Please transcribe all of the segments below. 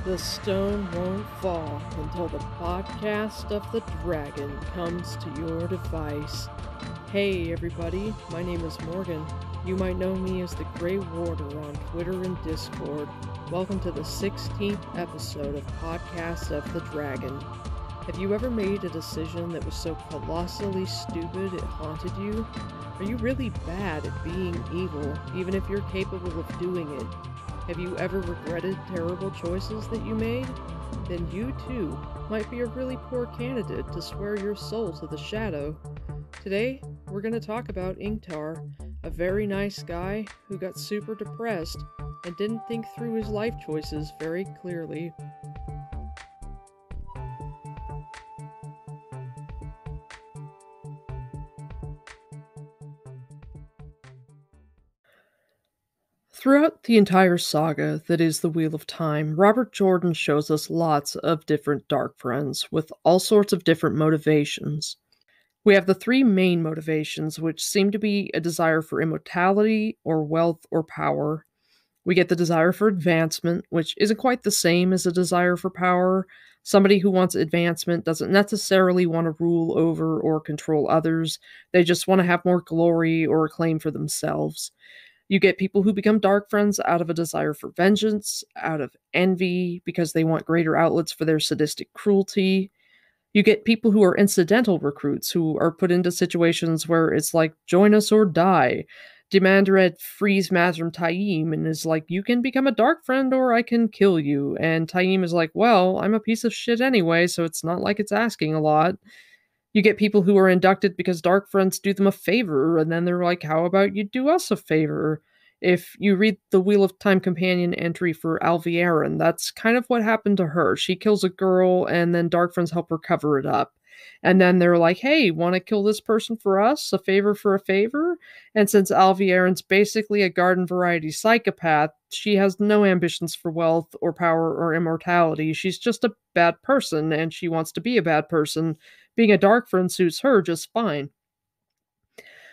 The stone won't fall until the podcast of the dragon comes to your device. Hey everybody, my name is Morgan. You might know me as the Grey Warder on Twitter and Discord. Welcome to the 16th episode of Podcast of the Dragon. Have you ever made a decision that was so colossally stupid it haunted you? Are you really bad at being evil, even if you're capable of doing it? Have you ever regretted terrible choices that you made? Then you too might be a really poor candidate to swear your soul to the shadow. Today, we're going to talk about Ingtar, a very nice guy who got super depressed and didn't think through his life choices very clearly. Throughout the entire saga that is the Wheel of Time, Robert Jordan shows us lots of different Darkfriends with all sorts of different motivations. We have the three main motivations, which seem to be a desire for immortality, or wealth, or power. We get the desire for advancement, which isn't quite the same as a desire for power. Somebody who wants advancement doesn't necessarily want to rule over or control others. They just want to have more glory or acclaim for themselves. You get people who become Darkfriends out of a desire for vengeance, out of envy, because they want greater outlets for their sadistic cruelty. You get people who are incidental recruits, who are put into situations where it's like, join us or die. Demandred frees Mazrim Taim and is like, you can become a Darkfriend or I can kill you. And Taim is like, well, I'm a piece of shit anyway, so it's not like it's asking a lot. You get people who are inducted because Darkfriends do them a favor, and then they're like, how about you do us a favor? If you read the Wheel of Time companion entry for Alviarin, that's kind of what happened to her. She kills a girl, and then Darkfriends help her cover it up. And then they're like, hey, want to kill this person for us? A favor for a favor? And since Alviarin's basically a garden variety psychopath, she has no ambitions for wealth or power or immortality. She's just a bad person, and she wants to be a bad person. Being a Darkfriend suits her just fine.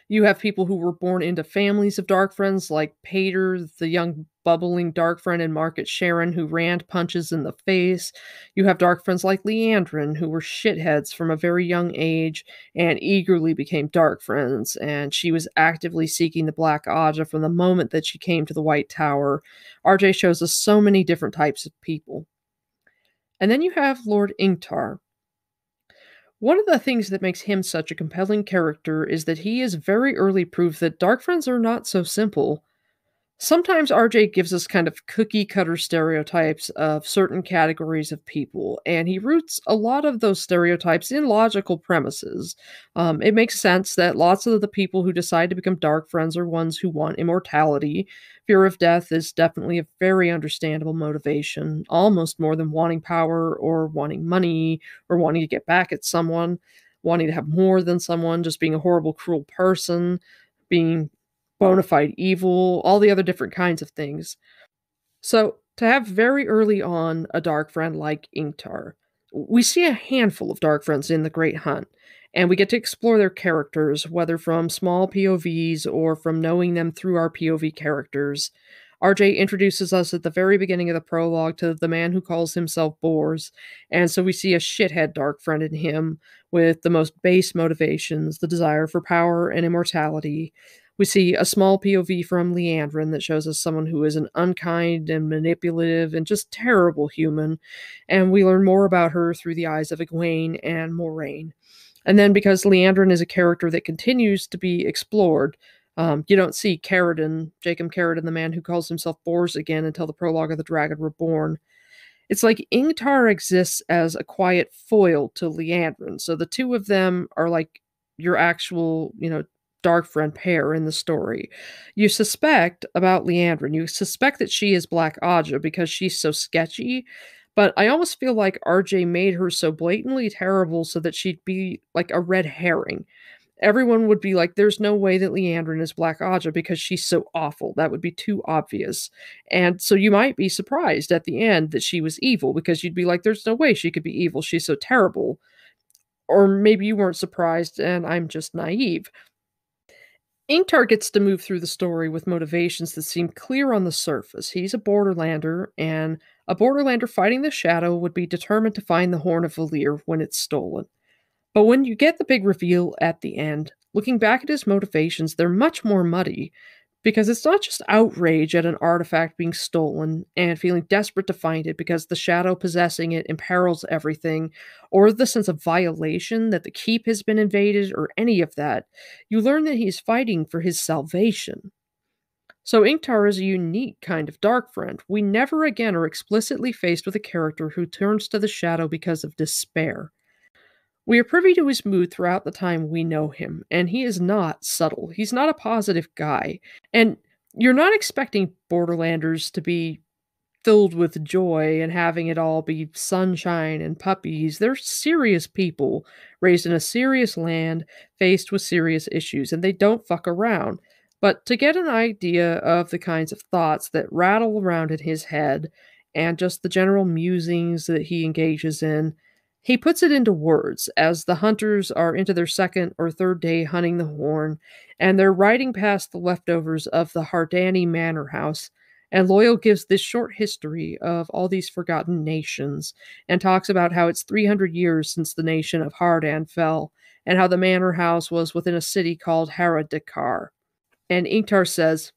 You have people who were born into families of Darkfriends, like Pater, the young bubbling Darkfriend in Market Sharon, who Rand punches in the face. You have Darkfriends like Leandrin, who were shitheads from a very young age and eagerly became Darkfriends, and she was actively seeking the Black Aja from the moment that she came to the White Tower. RJ shows us so many different types of people. And then you have Lord Ingtar. One of the things that makes him such a compelling character is that he is very early proof that Darkfriends are not so simple. Sometimes RJ gives us kind of cookie-cutter stereotypes of certain categories of people, and he roots a lot of those stereotypes in logical premises. It makes sense that lots of the people who decide to become Darkfriends are ones who want immortality. Fear of death is definitely a very understandable motivation, almost more than wanting power or wanting money or wanting to get back at someone, wanting to have more than someone, just being a horrible, cruel person, being bona fide evil, all the other different kinds of things. So, to have very early on a Darkfriend like Ingtar, we see a handful of Darkfriends in The Great Hunt, and we get to explore their characters, whether from small POVs or from knowing them through our POV characters. RJ introduces us at the very beginning of the prologue to the man who calls himself Bors, and so we see a shithead Darkfriend in him with the most base motivations, the desire for power and immortality. We see a small POV from Leandrin that shows us someone who is an unkind and manipulative and just terrible human, and we learn more about her through the eyes of Egwene and Moraine. And then because Leandrin is a character that continues to be explored, you don't see Jacob Carradine, the man who calls himself Bors again until the prologue of the Dragon Reborn. It's like Ingtar exists as a quiet foil to Leandrin, so the two of them are like your actual, Darkfriend pair in the story. You suspect about Leandrin, you suspect that she is Black Aja because she's so sketchy, but I almost feel like RJ made her so blatantly terrible so that she'd be like a red herring. Everyone would be like, there's no way that Leandrin is Black Aja because she's so awful. That would be too obvious. And so you might be surprised at the end that she was evil because you'd be like, there's no way she could be evil. She's so terrible. Or maybe you weren't surprised and I'm just naive. Ingtar gets to move through the story with motivations that seem clear on the surface. He's a borderlander, and A Borderlander fighting the Shadow would be determined to find the Horn of Valir when it's stolen. But when you get the big reveal at the end, looking back at his motivations, they're much more muddy, because it's not just outrage at an artifact being stolen and feeling desperate to find it because the shadow possessing it imperils everything, or the sense of violation that the keep has been invaded, or any of that. You learn that he's fighting for his salvation. So Inktar is a unique kind of dark friend. We never again are explicitly faced with a character who turns to the shadow because of despair. We are privy to his mood throughout the time we know him, and he is not subtle. He's not a positive guy. And you're not expecting Borderlanders to be filled with joy and having it all be sunshine and puppies. They're serious people raised in a serious land, faced with serious issues, and they don't fuck around. But to get an idea of the kinds of thoughts that rattle around in his head and just the general musings that he engages in, he puts it into words as the hunters are into their second or third day hunting the horn, and they're riding past the leftovers of the Hardani manor house. And Loyal gives this short history of all these forgotten nations and talks about how it's 300 years since the nation of Hardan fell, and how the manor house was within a city called Haradikar. And Inktar says,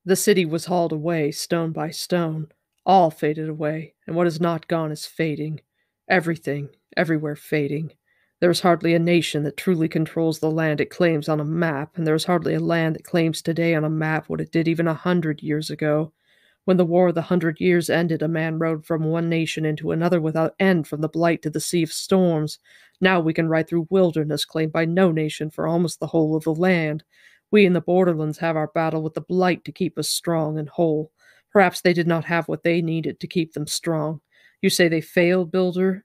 "The city was hauled away stone by stone, all faded away, and what is not gone is fading. Everything, everywhere fading. There is hardly a nation that truly controls the land it claims on a map, and there is hardly a land that claims today on a map what it did even 100 years ago. When the War of the 100 Years ended, a man rode from one nation into another without end, from the Blight to the Sea of Storms. Now we can ride through wilderness claimed by no nation for almost the whole of the land. We in the Borderlands have our battle with the Blight to keep us strong and whole. Perhaps they did not have what they needed to keep them strong. You say they failed, Builder?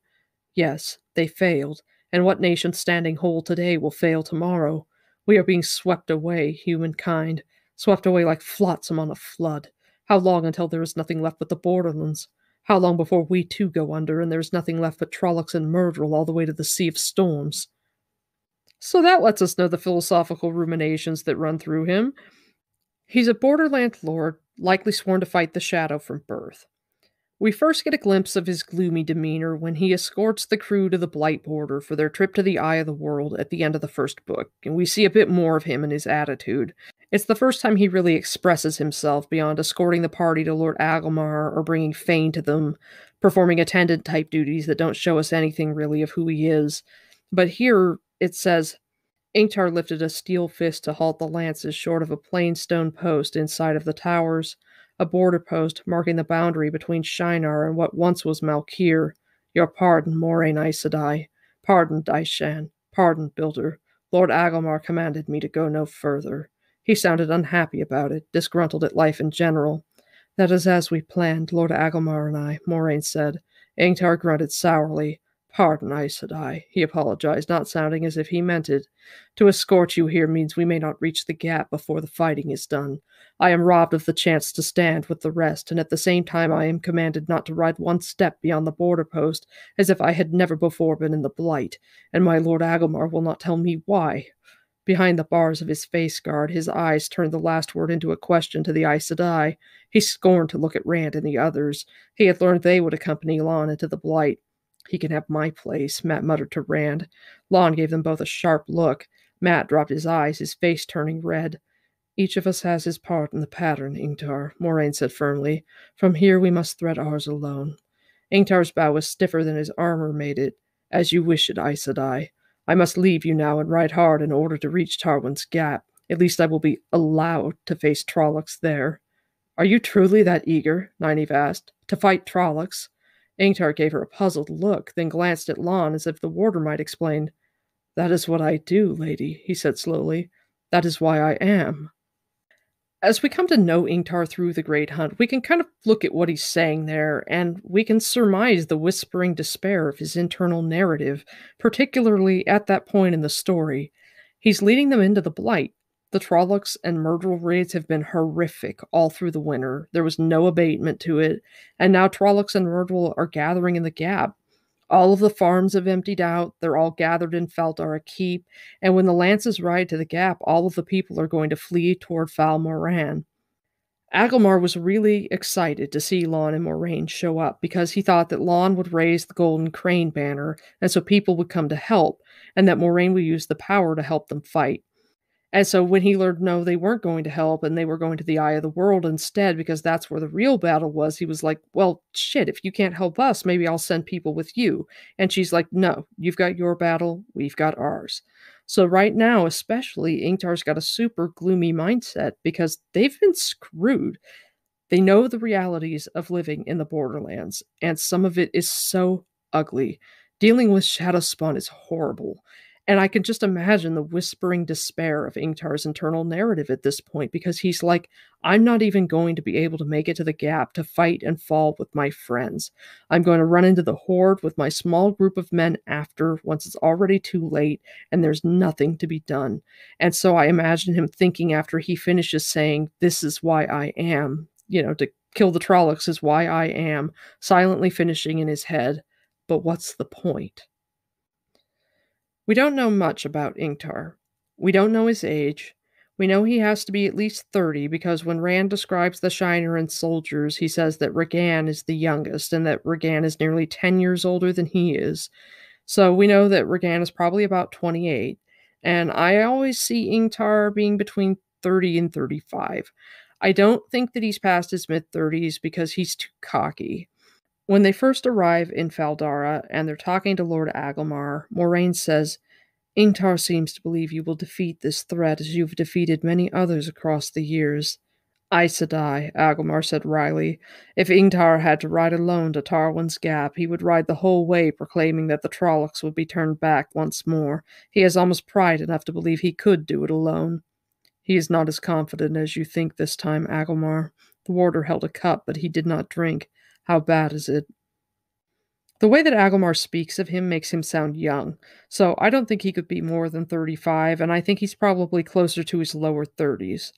Yes, they failed. And what nation standing whole today will fail tomorrow? We are being swept away, humankind, swept away like flotsam on a flood. How long until there is nothing left but the Borderlands? How long before we too go under and there is nothing left but Trollocs and Myrddraal all the way to the Sea of Storms?" So that lets us know the philosophical ruminations that run through him. He's a Borderland lord, likely sworn to fight the Shadow from birth. We first get a glimpse of his gloomy demeanor when he escorts the crew to the Blight border for their trip to the Eye of the World at the end of the first book, and we see a bit more of him and his attitude. It's the first time he really expresses himself beyond escorting the party to Lord Agelmar or bringing Fane to them, performing attendant-type duties that don't show us anything really of who he is. But here it says, Inktar lifted a steel fist to halt the lances short of a plain stone post inside of the towers, a border post marking the boundary between Shinar and what once was Malkir. Your pardon, Moraine Aes Sedai. Pardon, Daishan. Pardon, Builder. Lord Agelmar commanded me to go no further. He sounded unhappy about it, disgruntled at life in general. That is as we planned, Lord Agelmar and I, Moraine said. Inktar grunted sourly. Pardon, Aes Sedai, he apologized, not sounding as if he meant it. To escort you here means we may not reach the gap before the fighting is done. I am robbed of the chance to stand with the rest, and at the same time I am commanded not to ride one step beyond the border post, as if I had never before been in the Blight, and my Lord Agelmar will not tell me why. Behind the bars of his face guard, his eyes turned the last word into a question to the Aes Sedai. He scorned to look at Rand and the others. He had learned they would accompany Lon into the Blight. He can have my place, Mat muttered to Rand. Lon gave them both a sharp look. Mat dropped his eyes, his face turning red. Each of us has his part in the pattern, Inktar, Moraine said firmly. From here we must thread ours alone. Inktar's bow was stiffer than his armor made it. As you wish it, Aes Sedai. I must leave you now and ride hard in order to reach Tarwin's Gap. At least I will be allowed to face Trollocs there. Are you truly that eager, Nynaeve asked, to fight Trollocs? Inktar gave her a puzzled look, then glanced at Lon as if the warder might explain. That is what I do, lady, he said slowly. That is why I am. As we come to know Inktar through the Great Hunt, we can kind of look at what he's saying there, and we can surmise the whispering despair of his internal narrative, particularly at that point in the story. He's leading them into the Blight. The Trollocs and Myrddraal raids have been horrific all through the winter. There was no abatement to it, and now Trollocs and Myrddraal are gathering in the Gap. All of the farms have emptied out, they're all gathered in Feltar a keep, and when the lances ride to the Gap, all of the people are going to flee toward Fal Moran. Agelmar was really excited to see Lon and Moraine show up because he thought that Lon would raise the Golden Crane banner, and so people would come to help, and that Moraine would use the power to help them fight. And so when he learned no, they weren't going to help and they were going to the Eye of the World instead because that's where the real battle was, he was like, well, shit, if you can't help us, maybe I'll send people with you. And she's like, no, you've got your battle, we've got ours. So right now, especially, Ingtar's got a super gloomy mindset because they've been screwed. They know the realities of living in the Borderlands, and some of it is so ugly. Dealing with Shadowspawn is horrible. And I can just imagine the whispering despair of Ingtar's internal narrative at this point because he's like, I'm not even going to be able to make it to the gap to fight and fall with my friends. I'm going to run into the horde with my small group of men after once it's already too late and there's nothing to be done. And so I imagine him thinking after he finishes saying, this is why I am, to kill the Trollocs is why I am, silently finishing in his head, but what's the point? We don't know much about Ingtar. We don't know his age. We know he has to be at least 30 because when Rand describes the Shiner and soldiers, he says that Regan is the youngest and that Regan is nearly 10 years older than he is. So we know that Regan is probably about 28. And I always see Ingtar being between 30 and 35. I don't think that he's past his mid-30s because he's too cocky. When they first arrive in Faldara and they're talking to Lord Agelmar, Moraine says, Ingtar seems to believe you will defeat this threat as you've defeated many others across the years. Aes Sedai, Agelmar said wryly. If Ingtar had to ride alone to Tarwin's Gap, he would ride the whole way proclaiming that the Trollocs would be turned back once more. He has almost pride enough to believe he could do it alone. He is not as confident as you think this time, Agelmar. The warder held a cup, but he did not drink. How bad is it? The way that Agelmar speaks of him makes him sound young, so I don't think he could be more than 35, and I think he's probably closer to his lower 30s.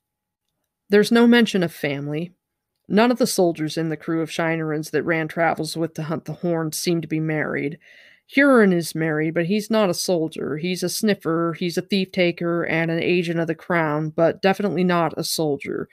There's no mention of family. None of the soldiers in the crew of Shinerans that Rand travels with to hunt the Horns seem to be married. Huron is married, but he's not a soldier. He's a sniffer, he's a thief-taker, and an agent of the crown, but definitely not a soldier.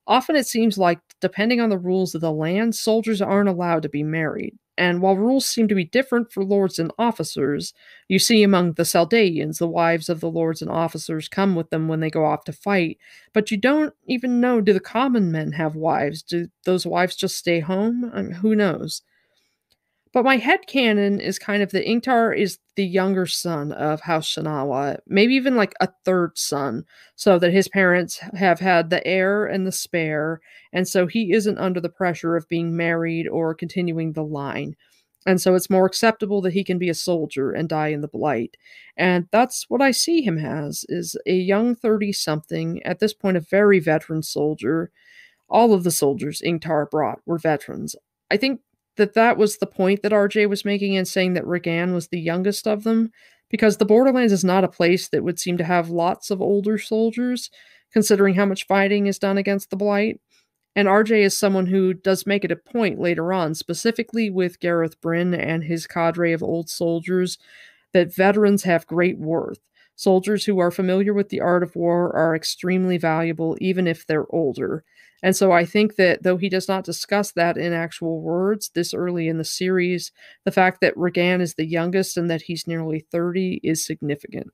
Often it seems like, depending on the rules of the land, soldiers aren't allowed to be married. And while rules seem to be different for lords and officers, you see among the Saldaeans, the wives of the lords and officers come with them when they go off to fight, but you don't even know, do the common men have wives? Do those wives just stay home? I mean, who knows? But my headcanon is kind of that Ingtar is the younger son of House Shanawa, maybe even like a third son, so that his parents have had the heir and the spare, and so he isn't under the pressure of being married or continuing the line. And so it's more acceptable that he can be a soldier and die in the Blight. And that's what I see him as, is a young 30-something, at this point a very veteran soldier. All of the soldiers Ingtar brought were veterans. I think that was the point that RJ was making in saying that Regan was the youngest of them, because the Borderlands is not a place that would seem to have lots of older soldiers, considering how much fighting is done against the Blight. And RJ is someone who does make it a point later on, specifically with Gareth Bryn and his cadre of old soldiers, that veterans have great worth. Soldiers who are familiar with the art of war are extremely valuable, even if they're older. And so I think that though he does not discuss that in actual words this early in the series, the fact that Regan is the youngest and that he's nearly 30 is significant.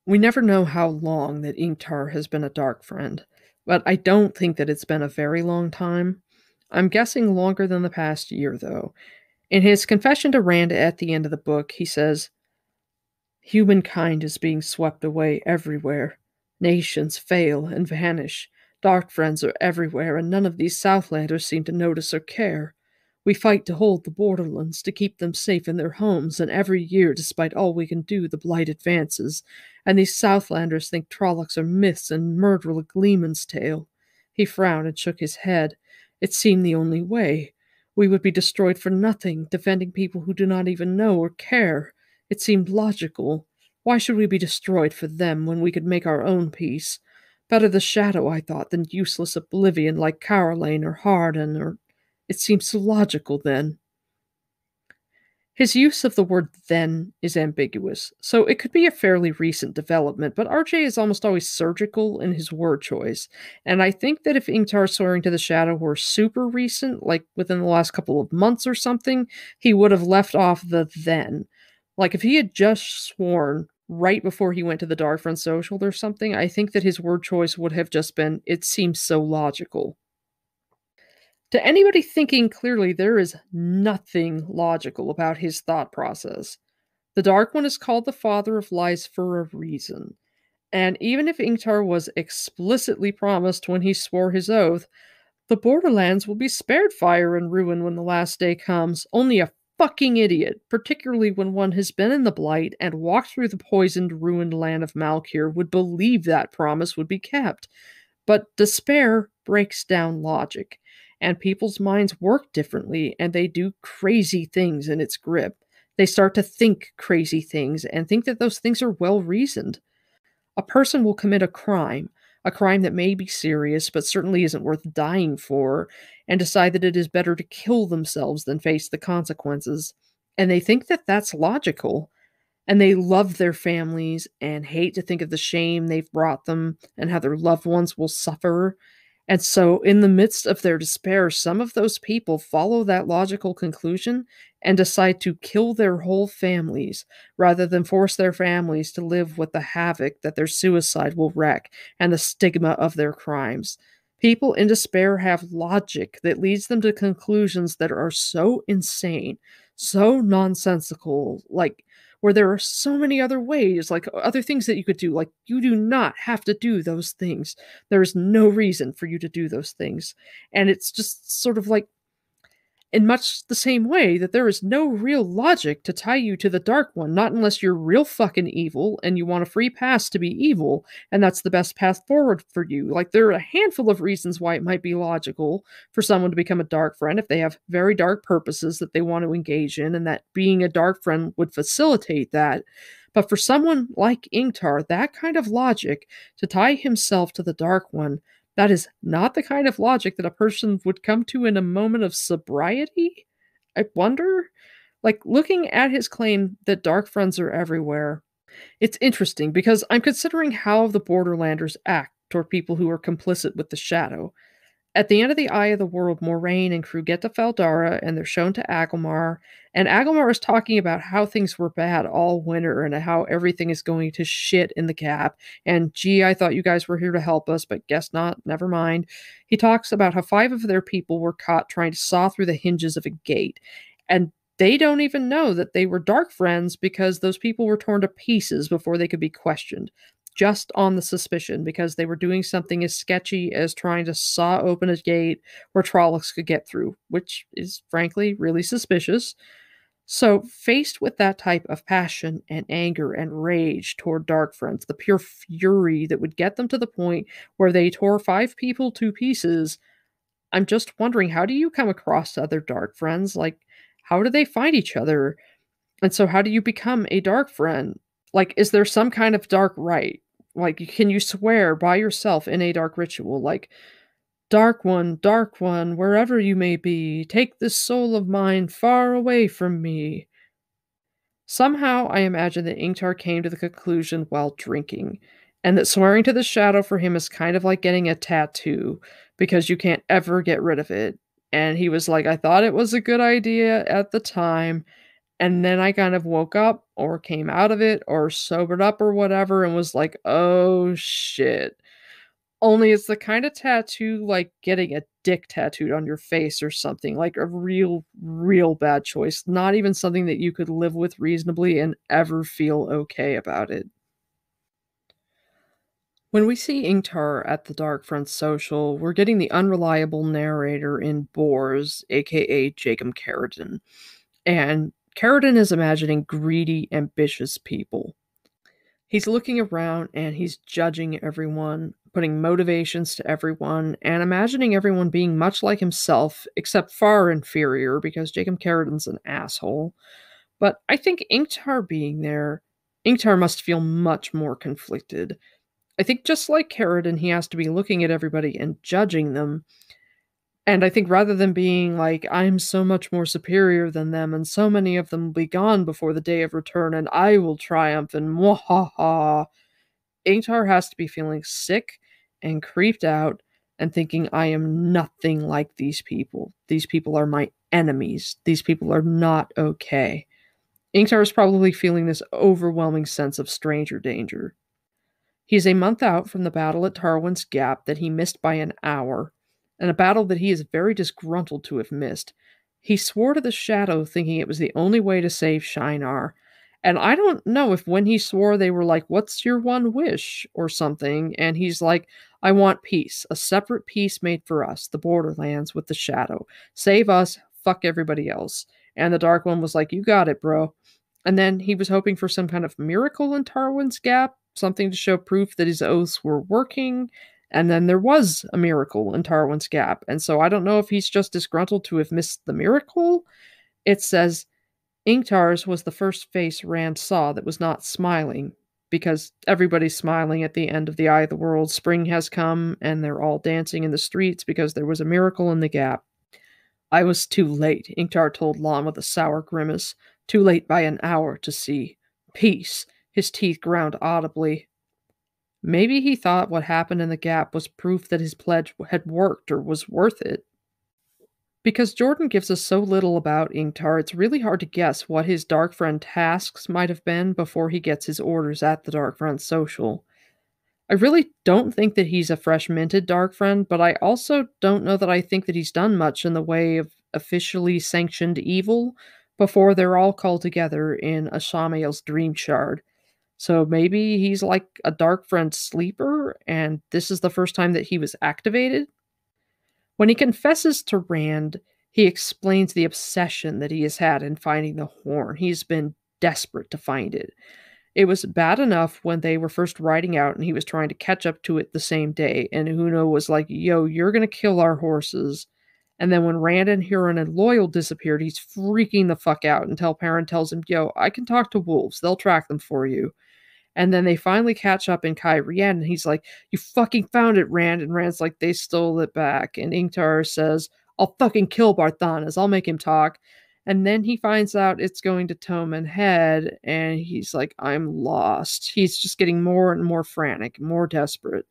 We never know how long that Ingtar has been a Darkfriend, but I don't think that it's been a very long time. I'm guessing longer than the past year, though. In his confession to Rand at the end of the book, he says, Humankind is being swept away everywhere. Nations fail and vanish. Darkfriends are everywhere, and none of these Southlanders seem to notice or care. We fight to hold the borderlands, to keep them safe in their homes, and every year, despite all we can do, the blight advances, and these Southlanders think Trollocs are myths and murder a gleeman's tale. He frowned and shook his head. It seemed the only way. We would be destroyed for nothing, defending people who do not even know or care. It seemed logical. Why should we be destroyed for them when we could make our own peace? Better the shadow, I thought, than useless oblivion like Caroline or Harden, or... It seemed so logical then. His use of the word then is ambiguous, so it could be a fairly recent development, but RJ is almost always surgical in his word choice. And I think that if Ingtar swearing to the shadow were super recent, like within the last couple of months or something, he would have left off the then. Like if he had just sworn right before he went to the Darkfriend social or something, I think that his word choice would have just been, it seems so logical. To anybody thinking clearly, there is nothing logical about his thought process. The Dark One is called the father of lies for a reason. And even if Ingtar was explicitly promised when he swore his oath, the Borderlands will be spared fire and ruin when the last day comes. Only a fucking idiot, particularly when one has been in the Blight and walked through the poisoned, ruined land of Malkir, would believe that promise would be kept. But despair breaks down logic, and people's minds work differently, and they do crazy things in its grip. They start to think crazy things and think that those things are well reasoned. A person will commit a crime that may be serious but certainly isn't worth dying for, and decide that it is better to kill themselves than face the consequences. And they think that that's logical. And they love their families and hate to think of the shame they've brought them and how their loved ones will suffer. And so, in the midst of their despair, some of those people follow that logical conclusion and decide to kill their whole families rather than force their families to live with the havoc that their suicide will wreak and the stigma of their crimes. People in despair have logic that leads them to conclusions that are so insane, so nonsensical, like where there are so many other ways, like other things that you could do. Like, you do not have to do those things. There is no reason for you to do those things. And it's just sort of like, in much the same way that there is no real logic to tie you to the Dark One, not unless you're real fucking evil and you want a free pass to be evil, and that's the best path forward for you. Like, there are a handful of reasons why it might be logical for someone to become a Dark Friend if they have very dark purposes that they want to engage in, and that being a Dark Friend would facilitate that. But for someone like Ingtar, that kind of logic to tie himself to the Dark One, that is not the kind of logic that a person would come to in a moment of sobriety? I wonder? Like, looking at his claim that dark friends are everywhere, it's interesting because I'm considering how the Borderlanders act toward people who are complicit with the Shadow. At the end of the Eye of the World, Moraine and crew get to Faldara, and they're shown to Agilmar, and Agilmar is talking about how things were bad all winter, and how everything is going to shit in the Gap, and gee, I thought you guys were here to help us, but guess not, never mind. He talks about how 5 of their people were caught trying to saw through the hinges of a gate, and they don't even know that they were dark friends because those people were torn to pieces before they could be questioned, just on the suspicion, because they were doing something as sketchy as trying to saw open a gate where Trollocs could get through, which is frankly really suspicious. So, faced with that type of passion and anger and rage toward Dark Friends, the pure fury that would get them to the point where they tore 5 people to pieces, I'm just wondering, how do you come across other Dark Friends? Like, how do they find each other? And so, how do you become a Dark Friend? Like, is there some kind of dark rite? Like, can you swear by yourself in a dark ritual? Like, Dark One, wherever you may be, take this soul of mine far away from me. Somehow, I imagine that Ingtar came to the conclusion while drinking, and that swearing to the shadow for him is kind of like getting a tattoo, because you can't ever get rid of it. And he was like, I thought it was a good idea at the time, and then I kind of woke up or came out of it or sobered up or whatever and was like, oh shit. Only it's the kind of tattoo like getting a dick tattooed on your face or something, like a real, real bad choice. Not even something that you could live with reasonably and ever feel okay about it. When we see Ingtar at the Darkfriend social, we're getting the unreliable narrator in Bors, aka Jacob Carradine. And Carradine is imagining greedy, ambitious people. He's looking around and he's judging everyone, putting motivations to everyone, and imagining everyone being much like himself, except far inferior because Jacob Carradine's an asshole. But I think Ingtar being there, Ingtar must feel much more conflicted. I think just like Carradine, he has to be looking at everybody and judging them, And I think rather than being like, I'm so much more superior than them, and so many of them will be gone before the day of return, and I will triumph, and mwahaha, Ingtar has to be feeling sick and creeped out and thinking, I am nothing like these people. These people are my enemies. These people are not okay. Ingtar is probably feeling this overwhelming sense of stranger danger. He is a month out from the battle at Tarwin's Gap that he missed by an hour, and a battle that he is very disgruntled to have missed. He swore to the Shadow, thinking it was the only way to save Shinar. And I don't know if when he swore they were like, "What's your one wish?" or something, and he's like, "I want peace, a separate peace made for us, the Borderlands with the Shadow. Save us, fuck everybody else." And the Dark One was like, "You got it, bro." And then he was hoping for some kind of miracle in Tarwin's Gap, something to show proof that his oaths were working. And then there was a miracle in Tarwin's Gap. And so I don't know if he's just disgruntled to have missed the miracle. It says Ingtar's was the first face Rand saw that was not smiling, because everybody's smiling at the end of the Eye of the World. Spring has come, and they're all dancing in the streets because there was a miracle in the Gap. I was too late, Ingtar told Lon with a sour grimace. Too late by an hour to see. Peace. His teeth ground audibly. Maybe he thought what happened in the Gap was proof that his pledge had worked or was worth it. Because Jordan gives us so little about Ingtar, it's really hard to guess what his Darkfriend tasks might have been before he gets his orders at the Darkfriend social. I really don't think that he's a fresh minted Darkfriend, but I also don't know that I think that he's done much in the way of officially sanctioned evil before they're all called together in Ashamael's dream shard. So maybe he's like a Darkfriend sleeper, and this is the first time that he was activated? When he confesses to Rand, he explains the obsession that he has had in finding the horn. He's been desperate to find it. It was bad enough when they were first riding out and he was trying to catch up to it the same day, and Uno was like, yo, you're gonna kill our horses. And then when Rand and Huron and Loyal disappeared, he's freaking the fuck out until Perrin tells him, yo, I can talk to wolves. They'll track them for you. And then they finally catch up in Kyrian, and he's like, you fucking found it, Rand. And Rand's like, they stole it back. And Ingtar says, I'll fucking kill Barthanas. I'll make him talk. And then he finds out it's going to Toman Head, and he's like, I'm lost. He's just getting more and more frantic, more desperate.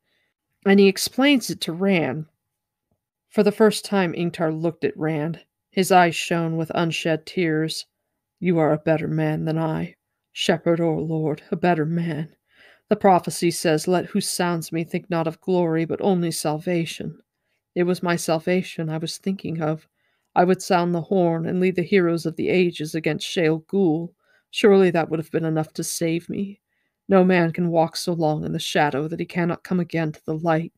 And he explains it to Rand. For the first time, Ingtar looked at Rand. His eyes shone with unshed tears. You are a better man than I. Shepherd or lord, a better man. The prophecy says, let who sounds me think not of glory, but only salvation. It was my salvation I was thinking of. I would sound the horn and lead the heroes of the ages against Shale Ghul. Surely that would have been enough to save me. No man can walk so long in the shadow that he cannot come again to the light.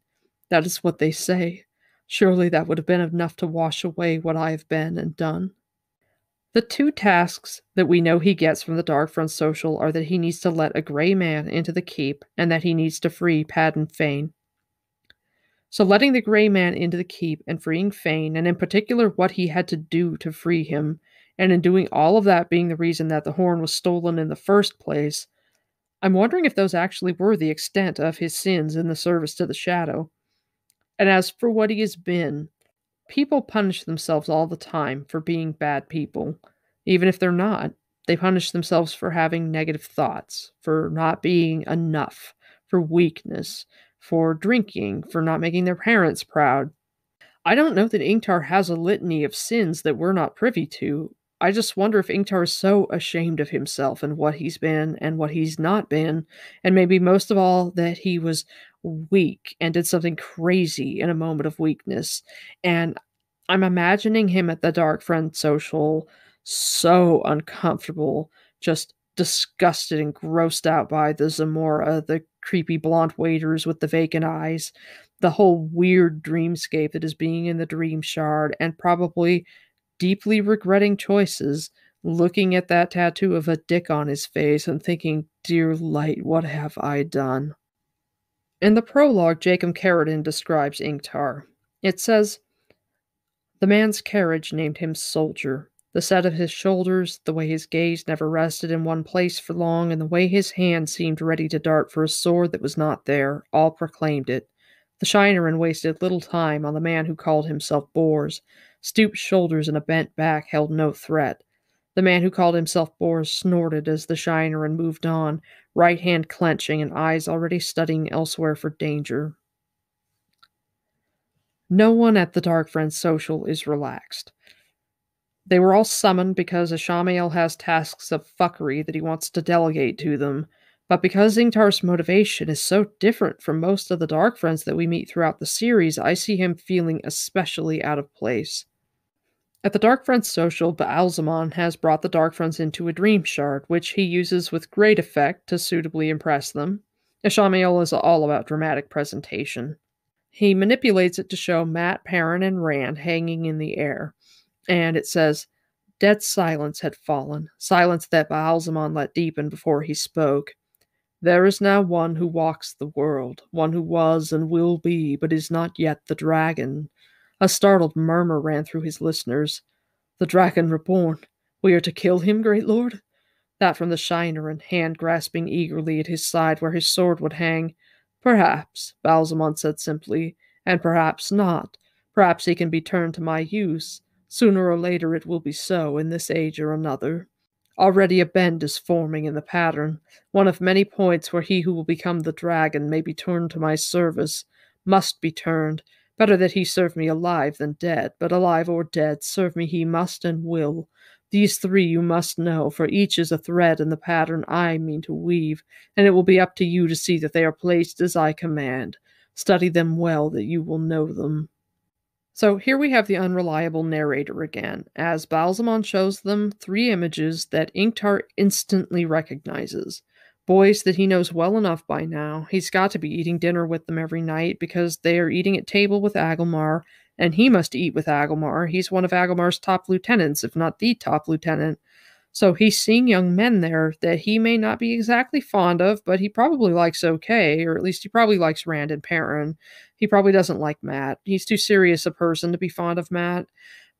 That is what they say. Surely that would have been enough to wash away what I have been and done. The two tasks that we know he gets from the Darkfriend social are that he needs to let a grey man into the keep and that he needs to free Padden Fane. So letting the grey man into the keep and freeing Fane, and in particular what he had to do to free him, and in doing all of that being the reason that the horn was stolen in the first place, I'm wondering if those actually were the extent of his sins in the service to the Shadow. And as for what he has been, people punish themselves all the time for being bad people. Even if they're not, they punish themselves for having negative thoughts, for not being enough, for weakness, for drinking, for not making their parents proud. I don't know that Ingtar has a litany of sins that we're not privy to. I just wonder if Ingtar is so ashamed of himself and what he's been and what he's not been, and maybe most of all that he was weak and did something crazy in a moment of weakness. And I'm imagining him at the Darkfriend social, so uncomfortable, just disgusted and grossed out by the Zamora, the creepy blonde waiters with the vacant eyes, the whole weird dreamscape that is being in the dream shard, and probably deeply regretting choices, looking at that tattoo of a dick on his face and thinking, dear light, what have I done? In the prologue, Jacob Carradine describes Ingtar. It says, the man's carriage named him Soldier. The set of his shoulders, the way his gaze never rested in one place for long, and the way his hand seemed ready to dart for a sword that was not there, all proclaimed it. The Shinerin wasted little time on the man who called himself Bors. Stooped shoulders and a bent back held no threat. The man who called himself Bors snorted as the Shinerin moved on, right hand clenching and eyes already studying elsewhere for danger. No one at the Darkfriend social is relaxed. They were all summoned because Ishamael has tasks of fuckery that he wants to delegate to them, but because Ingtar's motivation is so different from most of the Darkfriends that we meet throughout the series, I see him feeling especially out of place. At the Darkfriends social, Baalzamon has brought the Darkfriends into a dream shard, which he uses with great effect to suitably impress them. Ishamael is all about dramatic presentation. He manipulates it to show Matt, Perrin, and Rand hanging in the air. And it says, dead silence had fallen, silence that Baalzamon let deepen before he spoke. There is now one who walks the world, one who was and will be, but is not yet the dragon. A startled murmur ran through his listeners. The dragon reborn. We are to kill him, great lord? That from the Shinerin, hand grasping eagerly at his side where his sword would hang. Perhaps, Baalzamon said simply, and perhaps not. Perhaps he can be turned to my use. Sooner or later it will be so, in this age or another. Already a bend is forming in the pattern, one of many points where he who will become the dragon may be turned to my service, must be turned. Better that he serve me alive than dead, but alive or dead, serve me he must and will. These three you must know, for each is a thread in the pattern I mean to weave, and it will be up to you to see that they are placed as I command. Study them well, that you will know them. So here we have the unreliable narrator again, as Baalzamon shows them three images that Ingtar instantly recognizes. Boys that he knows well enough by now. He's got to be eating dinner with them every night because they are eating at table with Agelmar, and he must eat with Agelmar. He's one of Agelmar's top lieutenants, if not the top lieutenant. So he's seeing young men there that he may not be exactly fond of, but he probably likes okay, or at least he probably likes Rand and Perrin. He probably doesn't like Matt. He's too serious a person to be fond of Matt,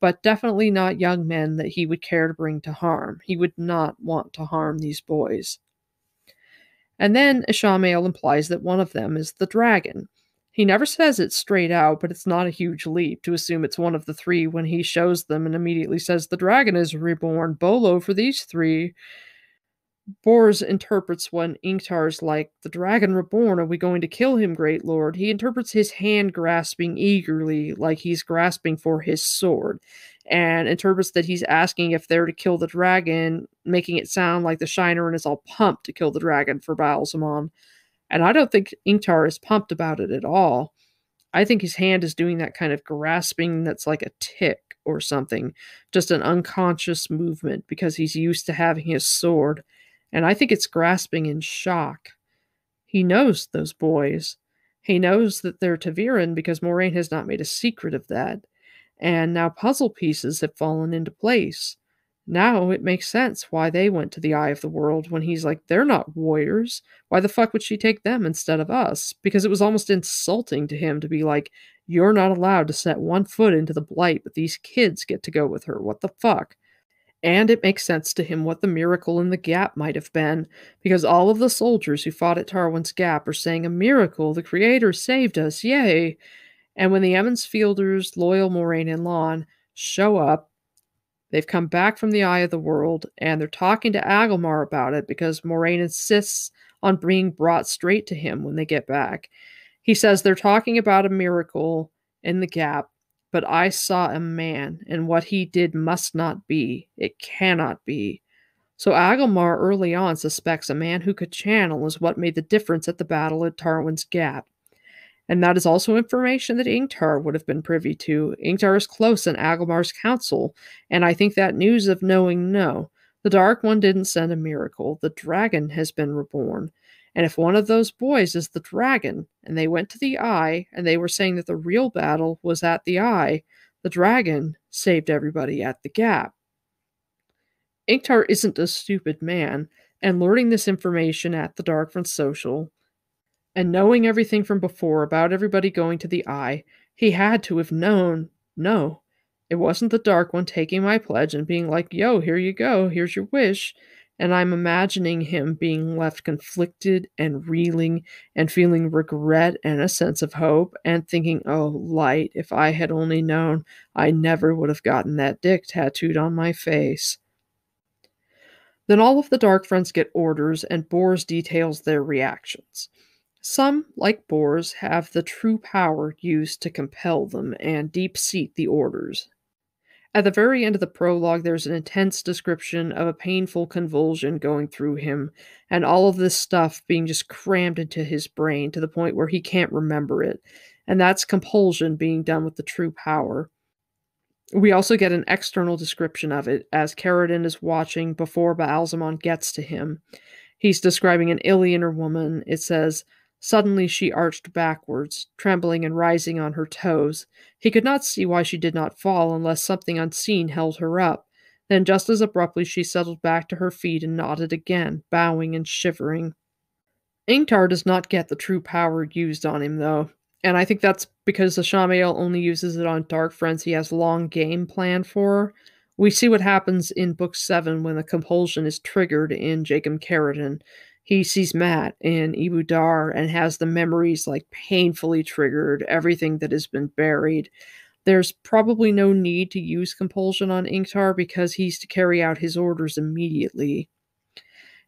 but definitely not young men that he would care to bring to harm. He would not want to harm these boys. And then Ishamael implies that one of them is the dragon. He never says it straight out, but it's not a huge leap to assume it's one of the three when he shows them and immediately says the dragon is reborn. Bolo for these three. Bors interprets when Ingtar's like, the dragon reborn, are we going to kill him, great lord? He interprets his hand grasping eagerly, like he's grasping for his sword, and interprets that he's asking if they're to kill the dragon, making it sound like the Shinerin is all pumped to kill the dragon for Baalzamon. And I don't think Ingtar is pumped about it at all. I think his hand is doing that kind of grasping that's like a tick or something, just an unconscious movement because he's used to having his sword. And I think it's grasping in shock. He knows those boys. He knows that they're Taviran because Moraine has not made a secret of that. And now puzzle pieces have fallen into place. Now it makes sense why they went to the Eye of the World when he's like, they're not warriors. Why the fuck would she take them instead of us? Because it was almost insulting to him to be like, you're not allowed to set one foot into the Blight, but these kids get to go with her. What the fuck? And it makes sense to him what the miracle in the Gap might have been, because all of the soldiers who fought at Tarwin's Gap are saying, a miracle, the Creator saved us, yay! And when the Emmons Fielders, Loyal, Moraine, and Lon show up, they've come back from the Eye of the World, and they're talking to Agelmar about it because Moraine insists on being brought straight to him when they get back. He says they're talking about a miracle in the Gap, but I saw a man, and what he did must not be. It cannot be. So Agelmar early on suspects a man who could channel is what made the difference at the battle at Tarwin's Gap. And that is also information that Ingtar would have been privy to. Ingtar is close in Agelmar's council, and I think that news of knowing no. The Dark One didn't send a miracle. The dragon has been reborn. And if one of those boys is the dragon, and they went to the Eye, and they were saying that the real battle was at the Eye, the dragon saved everybody at the Gap. Ingtar isn't a stupid man, and learning this information at the Darkfriend social, and knowing everything from before about everybody going to the Eye, he had to have known, no, it wasn't the Dark One taking my pledge and being like, yo, here you go, here's your wish. And I'm imagining him being left conflicted and reeling and feeling regret and a sense of hope and thinking, oh, Light, if I had only known, I never would have gotten that dick tattooed on my face. Then all of the Dark Friends get orders, and Bors details their reactions. Some, like Bors, have the true power used to compel them and deep seat the orders. At the very end of the prologue, there's an intense description of a painful convulsion going through him, and all of this stuff being just crammed into his brain to the point where he can't remember it. And that's compulsion being done with the true power. We also get an external description of it as Carradine is watching before Baalzamon gets to him. He's describing an Illianer woman. It says, suddenly she arched backwards, trembling and rising on her toes. He could not see why she did not fall unless something unseen held her up. Then just as abruptly she settled back to her feet and nodded again, bowing and shivering. Ingtar does not get the true power used on him, though. And I think that's because the Shamael only uses it on Dark Friends he has long game planned for. We see what happens in Book 7 when the compulsion is triggered in Jacob Carradine. He sees Matt in Ibudar and has the memories like painfully triggered, everything that has been buried. There's probably no need to use compulsion on Ingtar because he's to carry out his orders immediately.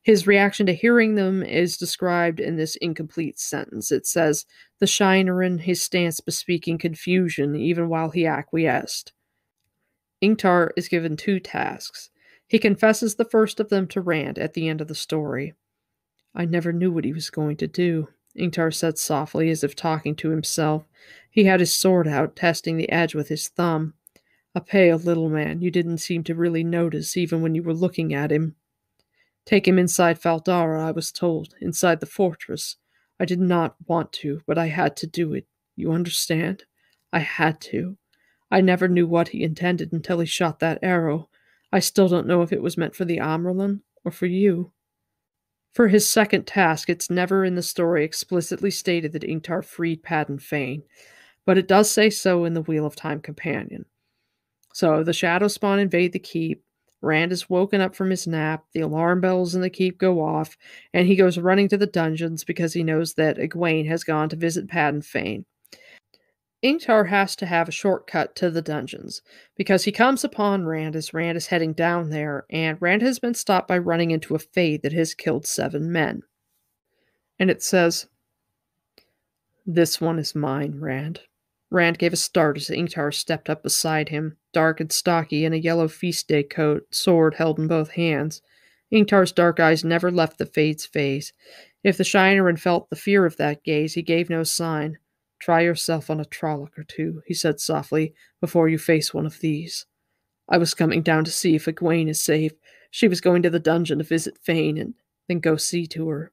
His reaction to hearing them is described in this incomplete sentence. It says, the Shinerin, his stance bespeaking confusion even while he acquiesced. Ingtar is given 2 tasks. He confesses the first of them to Rand at the end of the story. I never knew what he was going to do, Ingtar said softly as if talking to himself. He had his sword out, testing the edge with his thumb. A pale little man you didn't seem to really notice even when you were looking at him. Take him inside Faldara, I was told, inside the fortress. I did not want to, but I had to do it. You understand? I had to. I never knew what he intended until he shot that arrow. I still don't know if it was meant for the Amyrlin or for you. For his second task, it's never in the story explicitly stated that Ingtar freed Padan Fain, but it does say so in the Wheel of Time Companion. So the Shadow Spawn invade the keep. Rand is woken up from his nap, the alarm bells in the keep go off, and he goes running to the dungeons because he knows that Egwene has gone to visit Padan Fain. Ingtar has to have a shortcut to the dungeons, because he comes upon Rand as Rand is heading down there, and Rand has been stopped by running into a Fade that has killed 7 men. And it says, this one is mine, Rand. Rand gave a start as Ingtar stepped up beside him, dark and stocky in a yellow feast day coat, sword held in both hands. Ingtar's dark eyes never left the Fade's face. If the Shinerin felt the fear of that gaze, he gave no sign. Try yourself on a Trolloc or 2, he said softly, before you face one of these. I was coming down to see if Egwene is safe. She was going to the dungeon to visit Fain and then go see to her.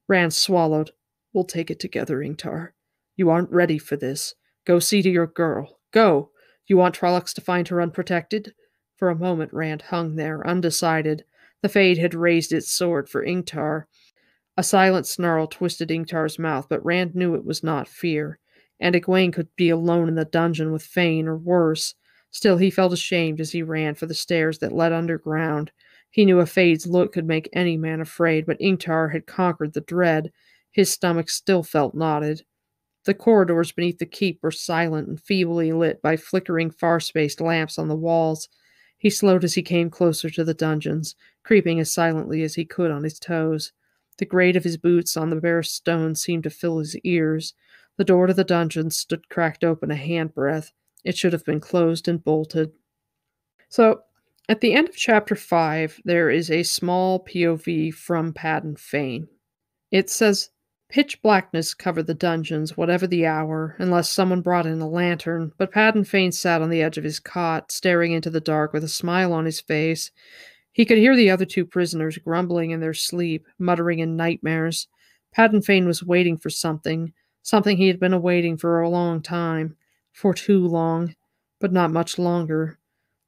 Rand swallowed. We'll take it together, Ingtar. You aren't ready for this. Go see to your girl. Go! You want Trollocs to find her unprotected? For a moment Rand hung there, undecided. The Fade had raised its sword for Ingtar. A silent snarl twisted Ingtar's mouth, but Rand knew it was not fear. And Egwene could be alone in the dungeon with Fain, or worse. Still, he felt ashamed as he ran for the stairs that led underground. He knew a Fade's look could make any man afraid, but Ingtar had conquered the dread. His stomach still felt knotted. The corridors beneath the keep were silent and feebly lit by flickering far-spaced lamps on the walls. He slowed as he came closer to the dungeons, creeping as silently as he could on his toes. The grate of his boots on the bare stone seemed to fill his ears. The door to the dungeon stood cracked open a handbreadth. It should have been closed and bolted. So, at the end of Chapter 5, there is a small POV from Padan Fain. It says, pitch blackness covered the dungeons, whatever the hour, unless someone brought in a lantern, but Padan Fain sat on the edge of his cot, staring into the dark with a smile on his face. He could hear the other 2 prisoners grumbling in their sleep, muttering in nightmares. Padan Fain was waiting for something he had been awaiting for a long time, for too long, but not much longer.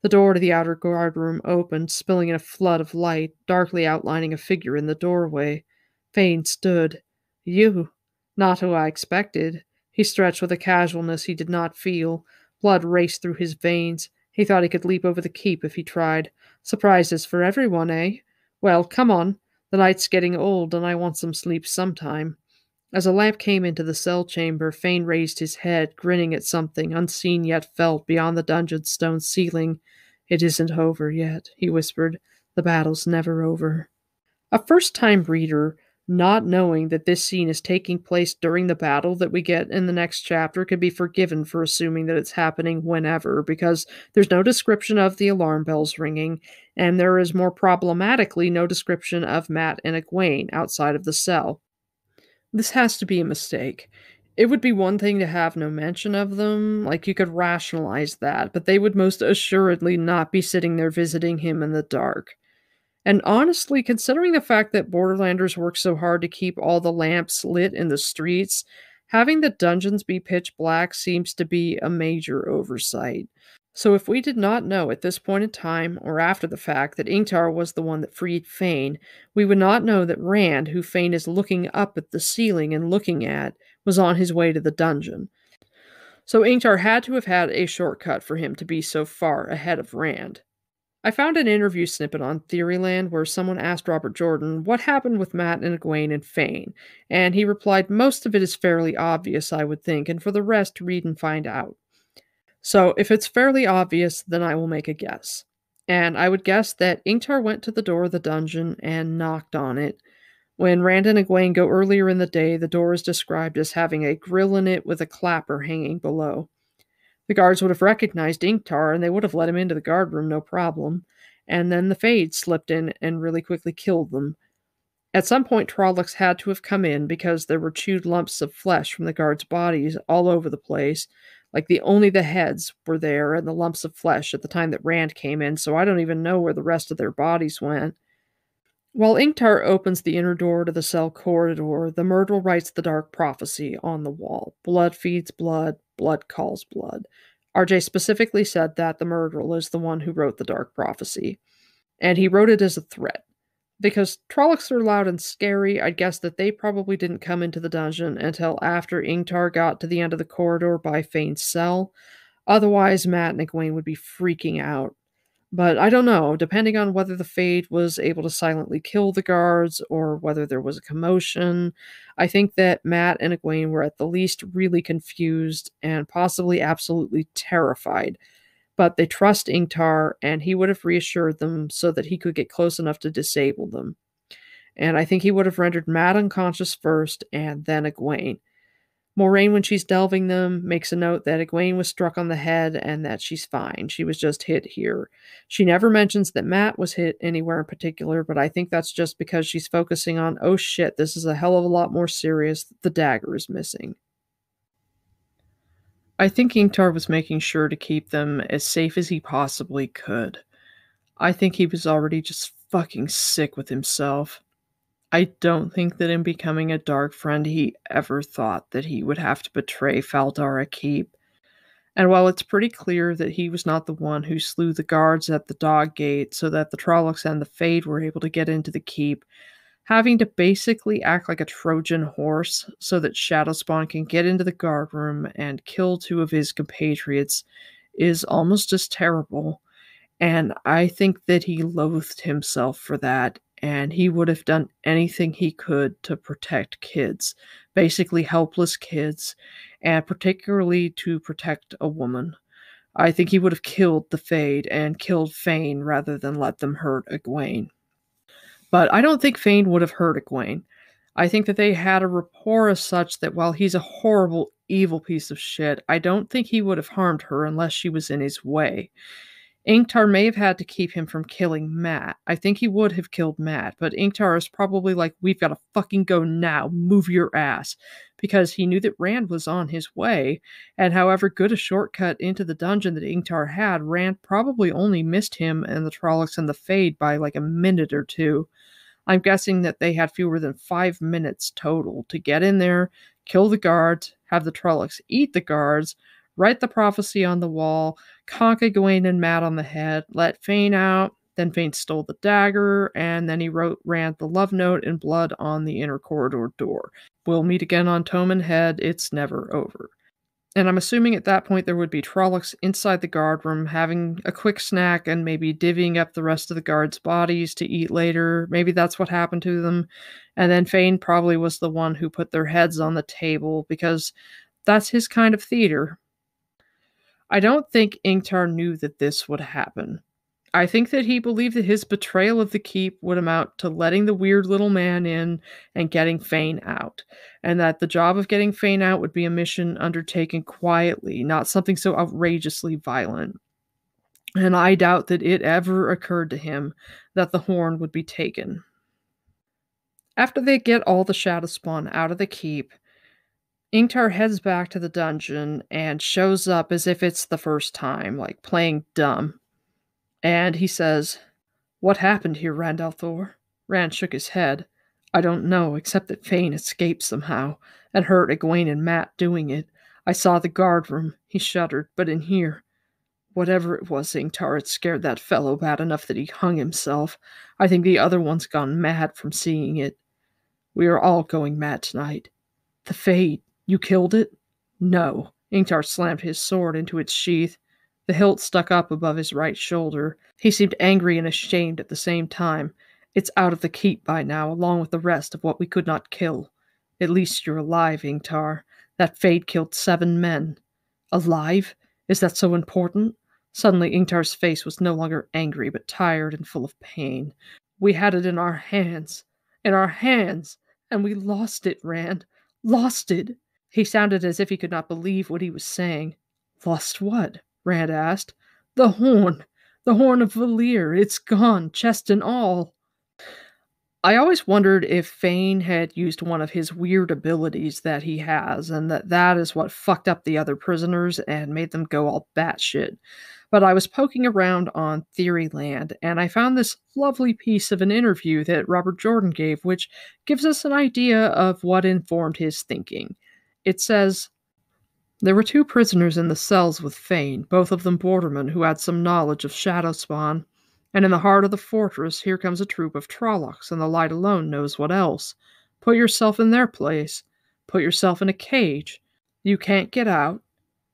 The door to the outer guardroom opened, spilling in a flood of light, darkly outlining a figure in the doorway. Fain stood. You. Not who I expected. He stretched with a casualness he did not feel. Blood raced through his veins. He thought he could leap over the keep if he tried. Surprises for everyone, eh? Well, come on. The night's getting old, and I want some sleep sometime. As a lamp came into the cell chamber, Fane raised his head, grinning at something unseen yet felt beyond the dungeon's stone ceiling. It isn't over yet, he whispered. The battle's never over. A first-time reader, not knowing that this scene is taking place during the battle that we get in the next chapter, could be forgiven for assuming that it's happening whenever, because there's no description of the alarm bells ringing, and there is more problematically no description of Matt and Egwene outside of the cell. This has to be a mistake. It would be one thing to have no mention of them, like you could rationalize that, but they would most assuredly not be sitting there visiting him in the dark. And honestly, considering the fact that Borderlanders work so hard to keep all the lamps lit in the streets, having the dungeons be pitch black seems to be a major oversight. So if we did not know at this point in time, or after the fact, that Ingtar was the one that freed Fane, we would not know that Rand, who Fane is looking up at the ceiling and looking at, was on his way to the dungeon. So Ingtar had to have had a shortcut for him to be so far ahead of Rand. I found an interview snippet on Theoryland where someone asked Robert Jordan what happened with Matt and Egwene and Fane, and he replied, "Most of it is fairly obvious, I would think, and for the rest, read and find out." So, if it's fairly obvious, then I will make a guess. And I would guess that Ingtar went to the door of the dungeon and knocked on it. When Rand and Egwene go earlier in the day, the door is described as having a grill in it with a clapper hanging below. The guards would have recognized Ingtar, and they would have let him into the guard room no problem. And then the Fade slipped in and really quickly killed them. At some point, Trollocs had to have come in because there were chewed lumps of flesh from the guards' bodies all over the place. Like only the heads were there and the lumps of flesh at the time that Rand came in, so I don't even know where the rest of their bodies went. While Ingtar opens the inner door to the cell corridor, the myrtle writes the dark prophecy on the wall. Blood feeds blood, blood calls blood. RJ specifically said that the myrtle is the one who wrote the dark prophecy. And he wrote it as a threat. Because Trollocs are loud and scary, I'd guess that they probably didn't come into the dungeon until after Ingtar got to the end of the corridor by Fane's cell. Otherwise, Matt and Egwene would be freaking out. But I don't know, depending on whether the Fade was able to silently kill the guards or whether there was a commotion, I think that Matt and Egwene were at the least really confused and possibly absolutely terrified. But they trust Ingtar, and he would have reassured them so that he could get close enough to disable them. And I think he would have rendered Matt unconscious first, and then Egwene. Moraine, when she's delving them, makes a note that Egwene was struck on the head and that she's fine. She was just hit here. She never mentions that Matt was hit anywhere in particular, but I think that's just because she's focusing on, oh shit, this is a hell of a lot more serious. The dagger is missing. I think Ingtar was making sure to keep them as safe as he possibly could. I think he was already just fucking sick with himself. I don't think that in becoming a Darkfriend he ever thought that he would have to betray Faldara Keep. And while it's pretty clear that he was not the one who slew the guards at the dog gate so that the Trollocs and the Fade were able to get into the keep, having to basically act like a Trojan horse so that Shadowspawn can get into the guard room and kill two of his compatriots is almost as terrible. And I think that he loathed himself for that, and he would have done anything he could to protect kids, basically helpless kids, and particularly to protect a woman. I think he would have killed the Fade and killed Fane rather than let them hurt Egwene. But I don't think Fane would have hurt Egwene. I think that they had a rapport as such that while he's a horrible, evil piece of shit, I don't think he would have harmed her unless she was in his way. Ingtar may have had to keep him from killing Matt. I think he would have killed Matt, but Ingtar is probably like, we've got to fucking go now, move your ass, because he knew that Rand was on his way, and however good a shortcut into the dungeon that Ingtar had, Rand probably only missed him and the Trollocs and the Fade by like a minute or two. I'm guessing that they had fewer than 5 minutes total to get in there, kill the guards, have the Trollocs eat the guards, write the prophecy on the wall, conk Egwene and Matt on the head, let Fane out, then Fane stole the dagger, and then he wrote Rand the love note in blood on the inner corridor door. We'll meet again on Tome and Head, it's never over. And I'm assuming at that point there would be Trollocs inside the guard room having a quick snack and maybe divvying up the rest of the guards' bodies to eat later. Maybe that's what happened to them. And then Fane probably was the one who put their heads on the table because that's his kind of theater. I don't think Ingtar knew that this would happen. I think that he believed that his betrayal of the keep would amount to letting the weird little man in and getting Fane out, and that the job of getting Fane out would be a mission undertaken quietly, not something so outrageously violent. And I doubt that it ever occurred to him that the horn would be taken. After they get all the shadow spawn out of the keep, Ingtar heads back to the dungeon and shows up as if it's the first time, like playing dumb. And he says, "What happened here, Randalthor?" Rand shook his head. "I don't know, except that Fane escaped somehow, and hurt Egwene and Matt doing it. I saw the guard room," he shuddered, "but in here, whatever it was, Ingtar, it scared that fellow bad enough that he hung himself. I think the other one's gone mad from seeing it. We are all going mad tonight. The Fade, you killed it?" "No." Ingtar slammed his sword into its sheath. The hilt stuck up above his right shoulder. He seemed angry and ashamed at the same time. "It's out of the keep by now, along with the rest of what we could not kill. At least you're alive, Ingtar. That Fade killed 7 men." "Alive? Is that so important?" Suddenly Ingtar's face was no longer angry, but tired and full of pain. "We had it in our hands. In our hands! And we lost it, Rand. Lost it!" He sounded as if he could not believe what he was saying. "Lost what?" Rand asked. "The horn. The horn of Valir. It's gone, chest and all." I always wondered if Fane had used one of his weird abilities that he has, and that is what fucked up the other prisoners and made them go all batshit. But I was poking around on Theoryland, and I found this lovely piece of an interview that Robert Jordan gave, which gives us an idea of what informed his thinking. It says, "There were 2 prisoners in the cells with Fane, both of them bordermen who had some knowledge of shadow spawn. And in the heart of the fortress, here comes a troop of Trollocs, and the light alone knows what else. Put yourself in their place. Put yourself in a cage. You can't get out.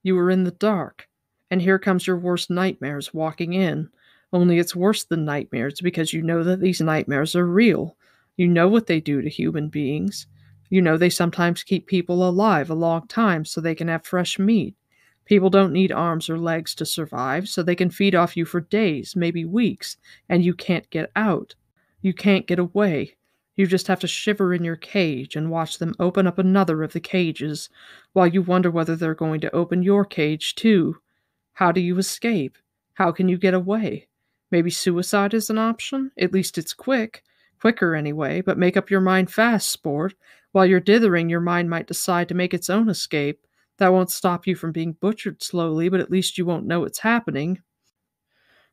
You are in the dark. And here comes your worst nightmares walking in. Only it's worse than nightmares because you know that these nightmares are real. You know what they do to human beings. You know they sometimes keep people alive a long time so they can have fresh meat. People don't need arms or legs to survive, so they can feed off you for days, maybe weeks, and you can't get out. You can't get away. You just have to shiver in your cage and watch them open up another of the cages, while you wonder whether they're going to open your cage too. How do you escape? How can you get away? Maybe suicide is an option? At least it's quick. Quicker anyway, but make up your mind fast, sport. While you're dithering, your mind might decide to make its own escape. That won't stop you from being butchered slowly, but at least you won't know it's happening."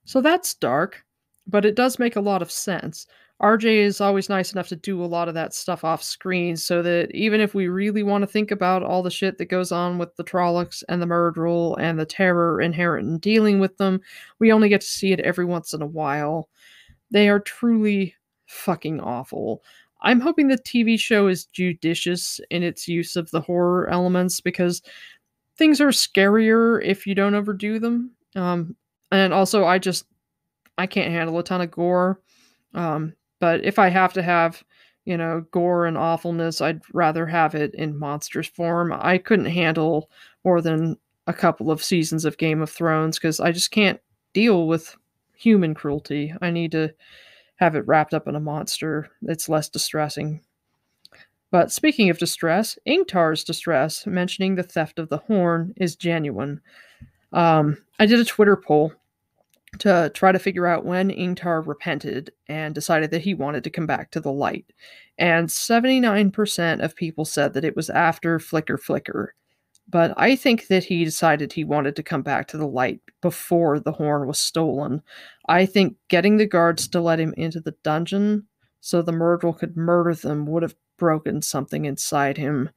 So that's dark, but it does make a lot of sense. RJ is always nice enough to do a lot of that stuff off screen, so that even if we really want to think about all the shit that goes on with the Trollocs and the Myrddraal and the terror inherent in dealing with them, we only get to see it every once in a while. They are truly fucking awful. I'm hoping the TV show is judicious in its use of the horror elements because things are scarier if you don't overdo them. And also, I can't handle a ton of gore. But if I have to have, gore and awfulness, I'd rather have it in monsters form. I couldn't handle more than a couple of seasons of Game of Thrones because I just can't deal with human cruelty. I need to have it wrapped up in a monster. It's less distressing. But speaking of distress, Ingtar's distress, mentioning the theft of the horn, is genuine. I did a Twitter poll to try to figure out when Ingtar repented and decided that he wanted to come back to the light. And 79% of people said that it was after Flicker Flicker. But I think that he decided he wanted to come back to the light before the horn was stolen. I think getting the guards to let him into the dungeon so the Myrddraal could murder them would have broken something inside him.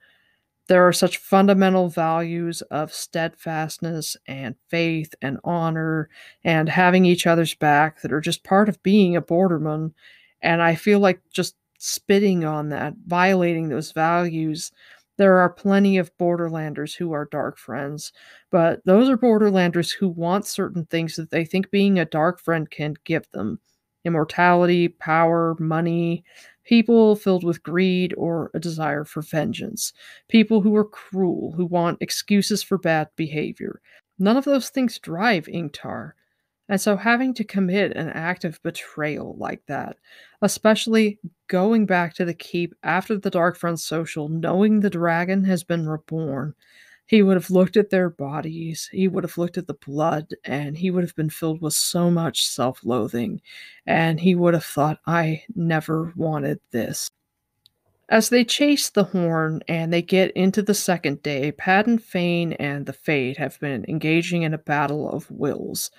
There are such fundamental values of steadfastness and faith and honor and having each other's back that are just part of being a borderman. And I feel like just spitting on that, violating those values, There are plenty of Borderlanders who are dark friends, but those are Borderlanders who want certain things that they think being a dark friend can give them: immortality, power, money, people filled with greed or a desire for vengeance, people who are cruel, who want excuses for bad behavior. None of those things drive Ingtar. And so having to commit an act of betrayal like that, especially going back to the keep after the Darkfriend social, knowing the dragon has been reborn, he would have looked at their bodies, he would have looked at the blood, and he would have been filled with so much self loathing, and he would have thought, I never wanted this. As they chase the horn and they get into the second day, Padden, Fane, and the Fade have been engaging in a battle of wills.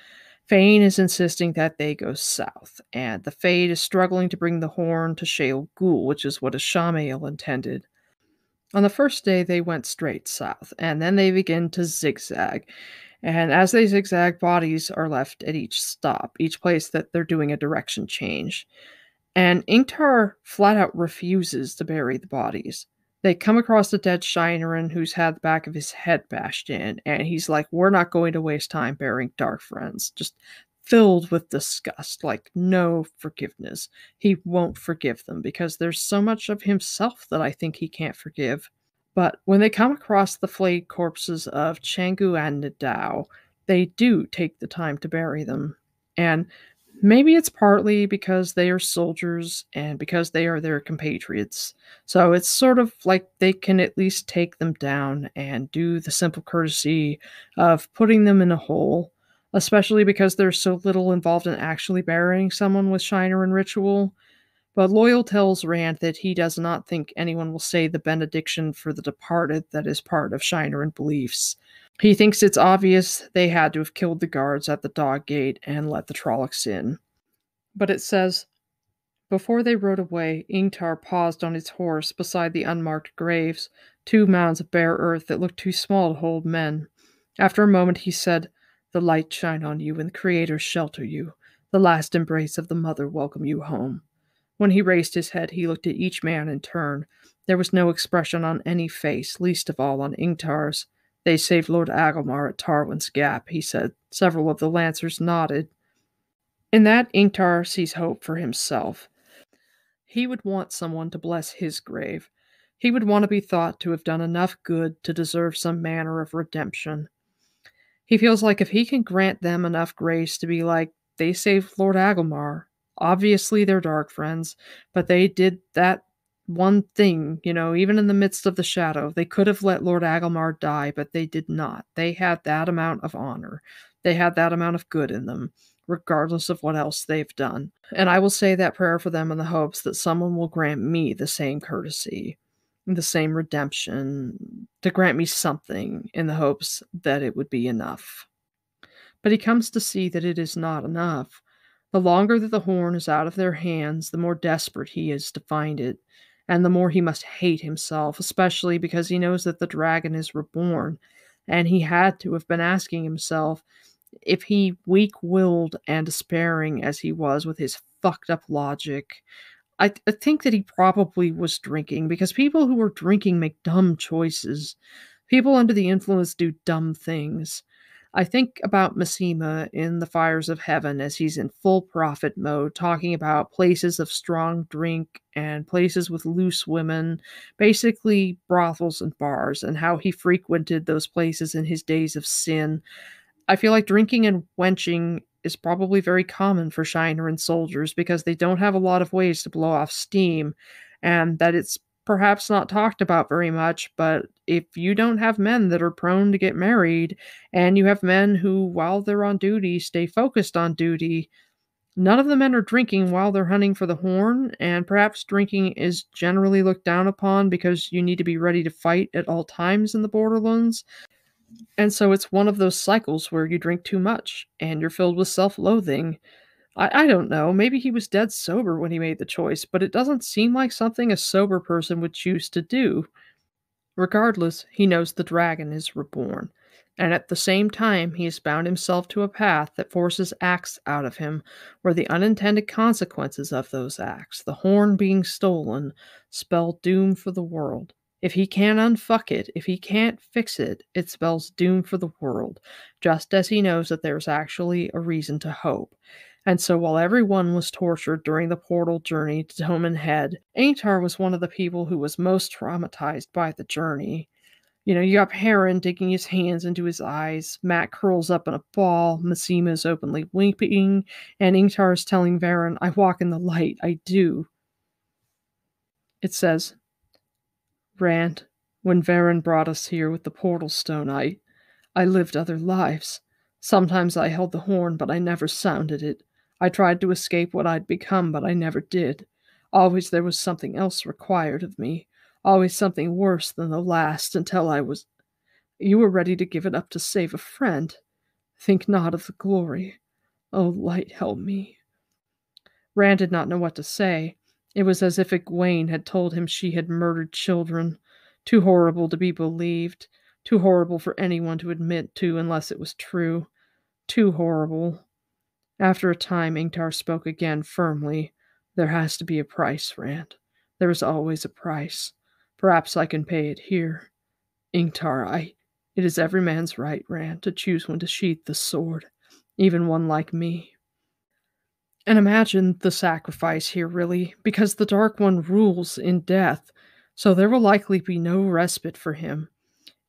Fane is insisting that they go south, and the Fade is struggling to bring the horn to Shale Ghul, which is what Ishamael intended. On the first day, they went straight south, and then they begin to zigzag. And as they zigzag, bodies are left at each stop, each place that they're doing a direction change. And Ingtar flat out refuses to bury the bodies. They come across a dead Shinerin who's had the back of his head bashed in, and he's like, we're not going to waste time burying dark friends. Just filled with disgust, like no forgiveness. He won't forgive them because there's so much of himself that I think he can't forgive. But when they come across the flayed corpses of Changu and Nadao, they do take the time to bury them. And maybe it's partly because they are soldiers and because they are their compatriots. So it's sort of like they can at least take them down and do the simple courtesy of putting them in a hole, especially because there's so little involved in actually burying someone with Shinerin ritual. But Loyal tells Rand that he does not think anyone will say the benediction for the departed that is part of Shinerin beliefs. He thinks it's obvious they had to have killed the guards at the dog gate and let the Trollocs in. But it says, before they rode away, Ingtar paused on his horse beside the unmarked graves, 2 mounds of bare earth that looked too small to hold men. After a moment he said, the light shine on you and the Creator shelter you. The last embrace of the Mother welcome you home. When he raised his head, he looked at each man in turn. There was no expression on any face, least of all on Ingtar's. They saved Lord Agelmar at Tarwin's Gap, he said. Several of the Lancers nodded. In that, Ingtar sees hope for himself. He would want someone to bless his grave. He would want to be thought to have done enough good to deserve some manner of redemption. He feels like if he can grant them enough grace to be like, they saved Lord Agelmar. Obviously, they're dark friends, but they did that one thing, even in the midst of the shadow. They could have let Lord Agelmar die, but they did not. They had that amount of honor. They had that amount of good in them, regardless of what else they've done. And I will say that prayer for them in the hopes that someone will grant me the same courtesy, the same redemption, to grant me something in the hopes that it would be enough. But he comes to see that it is not enough. The longer that the horn is out of their hands, the more desperate he is to find it, and the more he must hate himself, especially because he knows that the dragon is reborn, and he had to have been asking himself, if he, weak-willed and despairing as he was with his fucked-up logic, I think that he probably was drinking, because people who are drinking make dumb choices. People under the influence do dumb things. I think about Massima in The Fires of Heaven as he's in full prophet mode, talking about places of strong drink and places with loose women, basically brothels and bars, and how he frequented those places in his days of sin. I feel like drinking and wenching is probably very common for Shinerin soldiers because they don't have a lot of ways to blow off steam, and that it's perhaps not talked about very much, but if you don't have men that are prone to get married, and you have men who, while they're on duty, stay focused on duty, none of the men are drinking while they're hunting for the horn, and perhaps drinking is generally looked down upon because you need to be ready to fight at all times in the Borderlands. And so it's one of those cycles where you drink too much, and you're filled with self-loathing. I don't know, maybe he was dead sober when he made the choice, but it doesn't seem like something a sober person would choose to do. Regardless, he knows the dragon is reborn, and at the same time he has bound himself to a path that forces acts out of him, where the unintended consequences of those acts, the horn being stolen, spell doom for the world. If he can't unfuck it, if he can't fix it, it spells doom for the world, just as he knows that there's actually a reason to hope. And so while everyone was tortured during the portal journey to Toman Head, Aintar was one of the people who was most traumatized by the journey. You got Heron digging his hands into his eyes, Matt curls up in a ball, Massima is openly weeping, and Ingtar is telling Varen, I walk in the light, I do. It says, Rand, when Varen brought us here with the portal stone, I lived other lives. Sometimes I held the horn, but I never sounded it. I tried to escape what I'd become, but I never did. Always there was something else required of me. Always something worse than the last, until you were ready to give it up to save a friend. Think not of the glory. Oh, light, help me. Rand did not know what to say. It was as if Egwene had told him she had murdered children. Too horrible to be believed. Too horrible for anyone to admit to unless it was true. Too horrible. After a time, Ingtar spoke again firmly. There has to be a price, Rand. There is always a price. Perhaps I can pay it here. Ingtar, it is every man's right, Rand, to choose when to sheath the sword, even one like me. And imagine the sacrifice here, really, because the Dark One rules in death, so there will likely be no respite for him.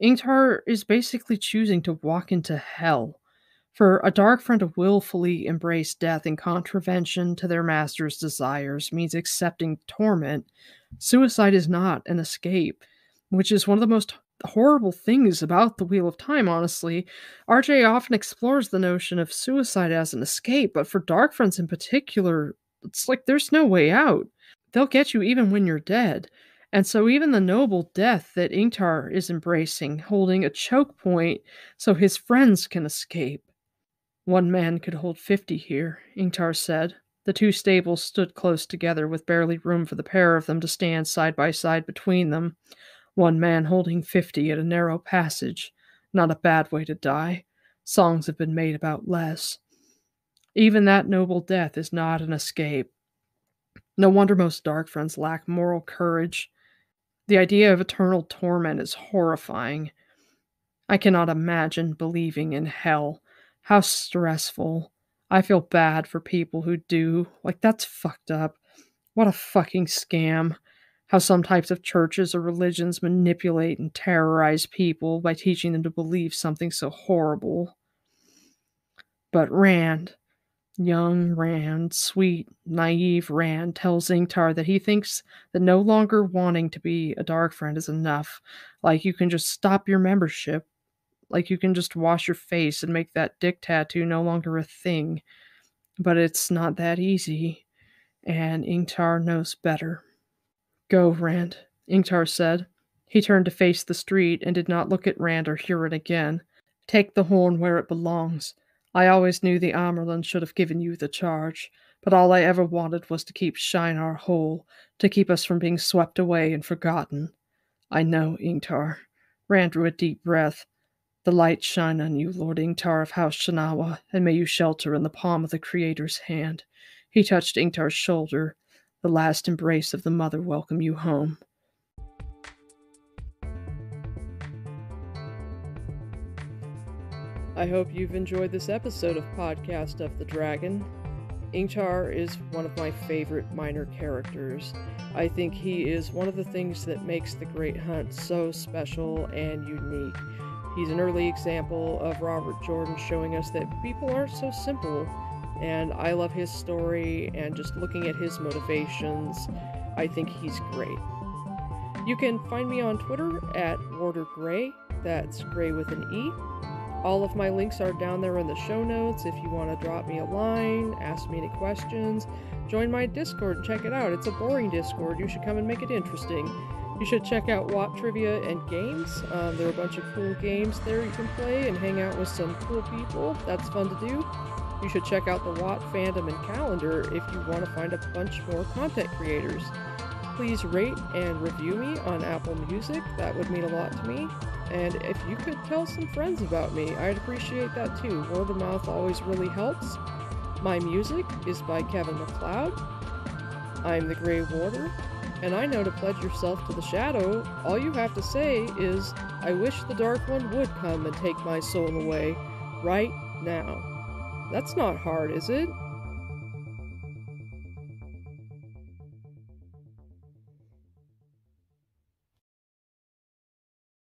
Ingtar is basically choosing to walk into hell. For a Darkfriend to willfully embrace death in contravention to their master's desires means accepting torment. Suicide is not an escape, which is one of the most horrible things about the Wheel of Time, honestly. RJ often explores the notion of suicide as an escape, but for Darkfriends in particular, it's like there's no way out. They'll get you even when you're dead. And so even the noble death that Ingtar is embracing, holding a choke point so his friends can escape. One man could hold 50 here, Ingtar said. The two stables stood close together with barely room for the pair of them to stand side by side between them. One man holding 50 at a narrow passage. Not a bad way to die. Songs have been made about less. Even that noble death is not an escape. No wonder most Darkfriends lack moral courage. The idea of eternal torment is horrifying. I cannot imagine believing in hell. How stressful. I feel bad for people who do. Like, that's fucked up. What a fucking scam. How some types of churches or religions manipulate and terrorize people by teaching them to believe something so horrible. But Rand, young Rand, sweet, naive Rand, tells Ingtar that he thinks that no longer wanting to be a Darkfriend is enough. Like, you can just stop your membership. Like, you can just wash your face and make that dick tattoo no longer a thing. But it's not that easy, and Ingtar knows better. Go, Rand, Ingtar said. He turned to face the street and did not look at Rand or Huron again. Take the horn where it belongs. I always knew the Amerlin should have given you the charge, but all I ever wanted was to keep Shinar whole, to keep us from being swept away and forgotten. I know, Ingtar. Rand drew a deep breath. The light shine on you, Lord Ingtar of House Shanawa, and may you shelter in the palm of the Creator's hand. He touched Ingtar's shoulder. The last embrace of the mother welcome you home. I hope you've enjoyed this episode of Podcast of the Dragon. Ingtar is one of my favorite minor characters. I think he is one of the things that makes the Great Hunt so special and unique. He's an early example of Robert Jordan showing us that people aren't so simple, and I love his story, and just looking at his motivations, I think he's great. You can find me on Twitter at WarderGray, that's Gray with an E. All of my links are down there in the show notes if you want to drop me a line, ask me any questions, join my Discord and check it out. It's a boring Discord, you should come and make it interesting. You should check out WoT Trivia and Games. There are a bunch of cool games there you can play and hang out with some cool people. That's fun to do. You should check out the WoT fandom and calendar if you want to find a bunch more content creators. Please rate and review me on Apple Music. That would mean a lot to me. And if you could tell some friends about me, I'd appreciate that too. Word of mouth always really helps. My music is by Kevin MacLeod. I'm the Grey Warder. And I know to pledge yourself to the shadow, all you have to say is, I wish the Dark One would come and take my soul away, right now. That's not hard, is it?